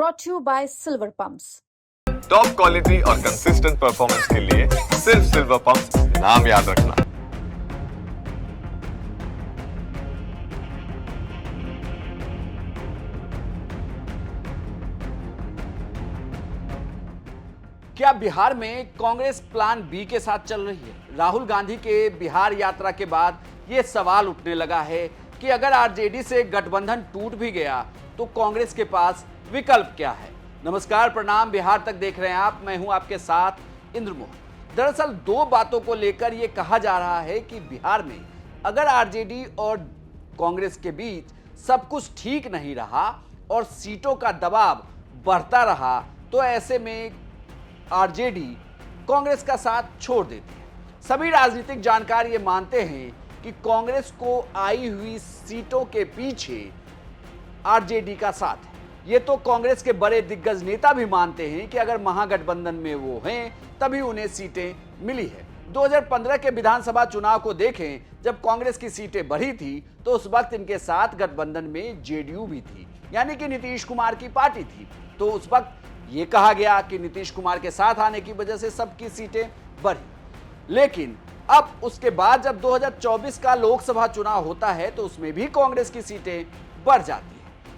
brought to you by Silver Pumps. Top quality और consistent performance के लिए सिर्फ सिल्वर पंप्स नाम याद रखना। क्या बिहार में कांग्रेस प्लान बी के साथ चल रही है? राहुल गांधी के बिहार यात्रा के बाद यह सवाल उठने लगा है कि अगर आरजेडी से गठबंधन टूट भी गया तो कांग्रेस के पास विकल्प क्या है। नमस्कार, प्रणाम, बिहार तक देख रहे हैं आप। मैं हूं आपके साथ इंद्रमोहन। दरअसल दो बातों को लेकर यह कहा जा रहा है कि बिहार में अगर आरजेडी और कांग्रेस के बीच सब कुछ ठीक नहीं रहा और सीटों का दबाव बढ़ता रहा तो ऐसे में आरजेडी कांग्रेस का साथ छोड़ देती है। सभी राजनीतिक जानकार ये मानते हैं कि कांग्रेस को आई हुई सीटों के पीछे आरजेडी का साथ है। ये तो कांग्रेस के बड़े दिग्गज नेता भी मानते हैं कि अगर महागठबंधन में वो हैं तभी उन्हें सीटें मिली है। 2015 के विधानसभा चुनाव को देखें, जब कांग्रेस की सीटें बढ़ी थी तो उस वक्त इनके साथ गठबंधन में जेडीयू भी थी, यानी कि नीतीश कुमार की पार्टी थी। तो उस वक्त ये कहा गया कि नीतीश कुमार के साथ आने की वजह से सबकी सीटें बढ़ी। लेकिन अब उसके बाद जब 2024 का लोकसभा चुनाव होता है तो उसमें भी कांग्रेस की सीटें बढ़ जाती है।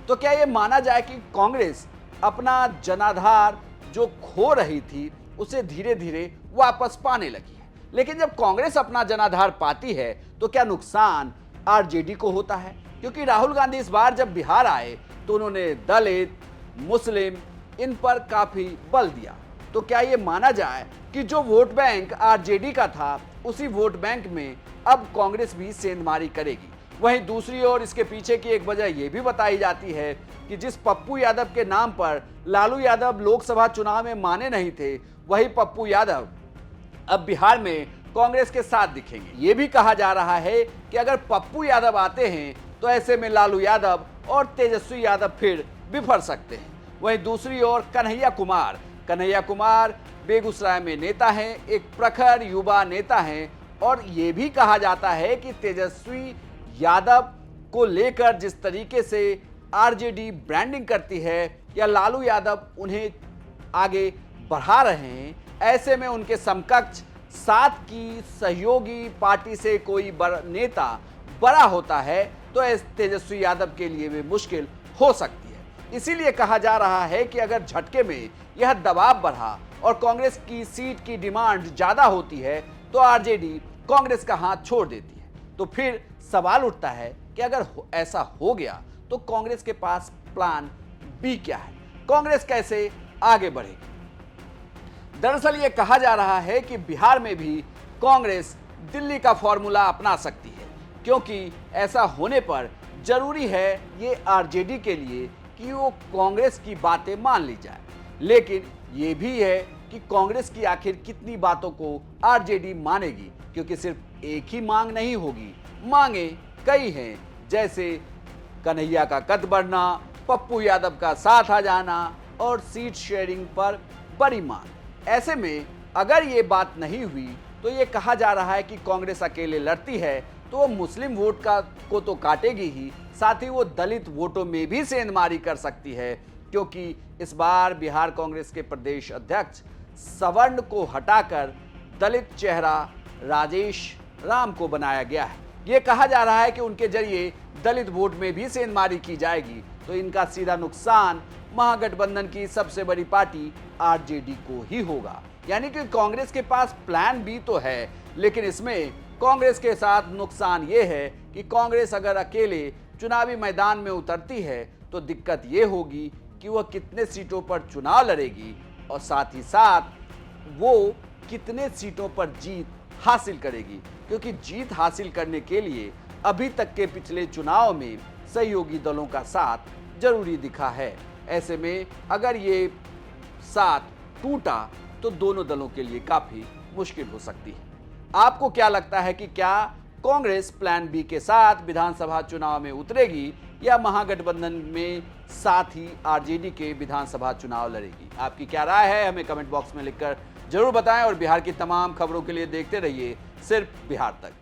तो क्या ये माना जाए कि कांग्रेस अपना जनाधार जो खो रही थी उसे धीरे धीरे वापस पाने लगी है? लेकिन जब कांग्रेस अपना जनाधार पाती है तो क्या नुकसान आरजेडी को होता है? क्योंकि राहुल गांधी इस बार जब बिहार आए तो उन्होंने दलित, मुस्लिम इन पर काफी बल दिया। तो क्या ये माना जाए कि जो वोट बैंक आरजेडी का था उसी वोट बैंक में अब कांग्रेस भी सेंधमारी करेगी? वहीं दूसरी ओर इसके पीछे की एक वजह यह भी बताई जाती है कि जिस पप्पू यादव के नाम पर लालू यादव लोकसभा चुनाव में माने नहीं थे, वही पप्पू यादव अब बिहार में कांग्रेस के साथ दिखेंगे। ये भी कहा जा रहा है कि अगर पप्पू यादव आते हैं तो ऐसे में लालू यादव और तेजस्वी यादव फिर बिफर सकते हैं। वहीं दूसरी ओर कन्हैया कुमार बेगूसराय में नेता हैं, एक प्रखर युवा नेता हैं और ये भी कहा जाता है कि तेजस्वी यादव को लेकर जिस तरीके से आरजेडी ब्रांडिंग करती है या लालू यादव उन्हें आगे बढ़ा रहे हैं, ऐसे में उनके समकक्ष साथ की सहयोगी पार्टी से कोई नेता बड़ा होता है तो तेजस्वी यादव के लिए भी मुश्किल हो सकती है। इसीलिए कहा जा रहा है कि अगर झटके में यह दबाव बढ़ा और कांग्रेस की सीट की डिमांड ज्यादा होती है तो आरजेडी कांग्रेस का हाथ छोड़ देती है। तो फिर सवाल उठता है कि अगर ऐसा हो गया तो कांग्रेस के पास प्लान बी क्या है? कांग्रेस कैसे आगे बढ़ेगी? दरअसल यह कहा जा रहा है कि बिहार में भी कांग्रेस दिल्ली का फॉर्मूला अपना सकती है, क्योंकि ऐसा होने पर जरूरी है ये आरजेडी के लिए कि वो कांग्रेस की बातें मान ली जाए। लेकिन ये भी है कि कांग्रेस की आखिर कितनी बातों को आरजेडी मानेगी, क्योंकि सिर्फ एक ही मांग नहीं होगी, मांगे कई हैं, जैसे कन्हैया का कद बढ़ना, पप्पू यादव का साथ आ जाना और सीट शेयरिंग पर बड़ी मांग। ऐसे में अगर ये बात नहीं हुई तो ये कहा जा रहा है कि कांग्रेस अकेले लड़ती है तो वो मुस्लिम वोट को तो काटेगी ही, साथ ही वो दलित वोटों में भी सेंधमारी कर सकती है, क्योंकि इस बार बिहार कांग्रेस के प्रदेश अध्यक्ष सवर्ण को हटाकर दलित चेहरा राजेश राम को बनाया गया है। ये कहा जा रहा है कि उनके जरिए दलित वोट में भी सेंधमारी की जाएगी, तो इनका सीधा नुकसान महागठबंधन की सबसे बड़ी पार्टी आरजेडी को ही होगा। यानी कि कांग्रेस के पास प्लान बी तो है, लेकिन इसमें कांग्रेस के साथ नुकसान ये है कि कांग्रेस अगर अकेले चुनावी मैदान में उतरती है तो दिक्कत ये होगी कि वह कितने सीटों पर चुनाव लड़ेगी और साथ ही साथ वो कितने सीटों पर जीत हासिल करेगी, क्योंकि जीत हासिल करने के लिए अभी तक के पिछले चुनाव में सहयोगी दलों का साथ जरूरी दिखा है। ऐसे में अगर ये साथ टूटा तो दोनों दलों के लिए काफी मुश्किल हो सकती है। आपको क्या लगता है कि क्या कांग्रेस प्लान बी के साथ विधानसभा चुनाव में उतरेगी या महागठबंधन में साथ ही आरजेडी के विधानसभा चुनाव लड़ेगी? आपकी क्या राय है हमें कमेंट बॉक्स में लिखकर जरूर बताएं और बिहार की तमाम खबरों के लिए देखते रहिए सिर्फ बिहार तक।